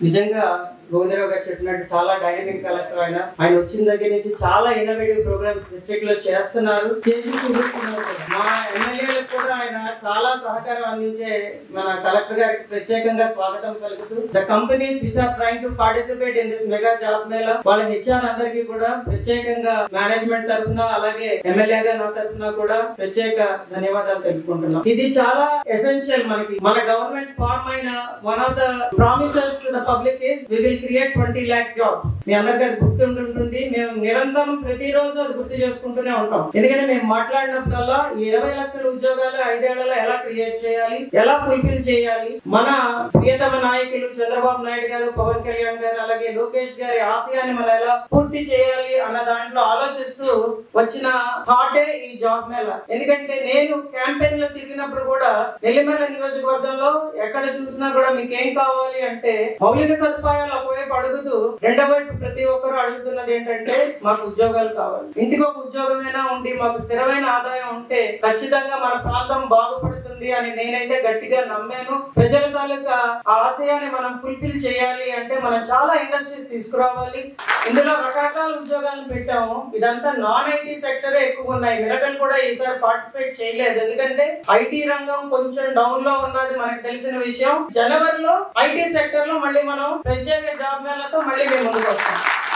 నిజంగా గోవిందరావు గారు చెప్పినట్టు చాలా డైనమిక్ కలెక్టర్ ఆయన వచ్చిన దగ్గర నుంచి చాలా ఇన్నోవేటివ్ ప్రోగ్రామ్స్ డిస్ట్రిక్ట్ లో చేస్తున్నారు, చేసి చూపిస్తున్నారు. మా ఎమ్మెల్యేలకు కూడా ఆయన చాలా సహకారం అందించే మన కలెక్టర్ గారికి ప్రత్యేకంగా స్వాగతం పలుకుతూ the companies which are trying to participate in this mega job mela వాళ్ళ హెచ్ఆర్ అందరికీ కూడా ప్రత్యేకంగా మేనేజ్మెంట్ తరఫున అలాగే ఎమ్మెల్యేగా నా తరఫున కూడా ప్రత్యేక ధన్యవాదాలు తెలుపుకుంటున్నాం. ఇది చాలా ఎసెన్షియల్ మనకి. మన గవర్నమెంట్ ఫార్మ్ అయిన one of the promises to the public is we will create 20 lakh jobs. మీ అందరికీ అది గుర్తుంటుంది. మేము నిరంతరం ప్రతిరోజు అది గుర్తు చేసుకుంటూనే ఉంటాం. ఎందుకంటే మేము మాట్లాడినప్పుడల్లా 20 లక్షల ఉద్యోగాలు 5 ఏళ్లలో ఎలా క్రియేట్ చేయాలి, ఎలా ఫుల్ఫిల్ చేయాలి, మన ప్రియతమ నాయకులు చంద్రబాబు నాయుడు గారు, పవన్ కళ్యాణ్ గారు అలాగే లోకేష్ గారి ఆశయాన్ని మనం ఎలా పూర్తి చేయాలి అన్న దాంట్లో ఆలోచిస్తూ వచ్చిన థాటే ఈ జాబ్ మేళా. ఎందుకంటే నేను క్యాంపెయిన్ లో తిరిగినప్పుడు కూడా నెల్లిమర్ల నియోజకవర్గంలో ఎక్కడ చూసినా కూడా మీకు ఏం కావాలి అంటే మౌలిక సదుపాయాలు ఒకవైపు అడుగుతూ రెండో వైపు ప్రతి ఒక్కరు అడుగుతున్నది ఏంటంటే మాకు ఉద్యోగాలు కావాలి. ఇంటికి ఒక ఉద్యోగమైనా ఉండి మాకు స్థిరమైన ఆదాయం ఉంటే ఖచ్చితంగా మన ప్రాంతం బాగుపడుతుంది అని నేనైతే గట్టిగా నమ్మాను. ప్రజల తాలూకా ఆశయాన్ని మనం ఫుల్ఫిల్ చేయాలి అంటే మనం చాలా ఇండస్ట్రీస్ తీసుకురావాలి. ఇందులో రకరకాల ఉద్యోగాలను పెట్టాము. ఇదంతా నాన్ ఐటీ సెక్టరే ఎక్కువ ఉన్నాయి. మిరకల్ కూడా ఈసారి పార్టిసిపేట్ చేయలేదు, ఎందుకంటే ఐటీ రంగం కొంచెం డౌన్ లో ఉన్నది మనకు తెలిసిన విషయం. జనవరిలో ఐటీ సెక్టర్ లో మళ్ళీ మనం ప్రత్యేక జాబ్ మేళతో మళ్ళీ మేము ముందుకు వస్తాం.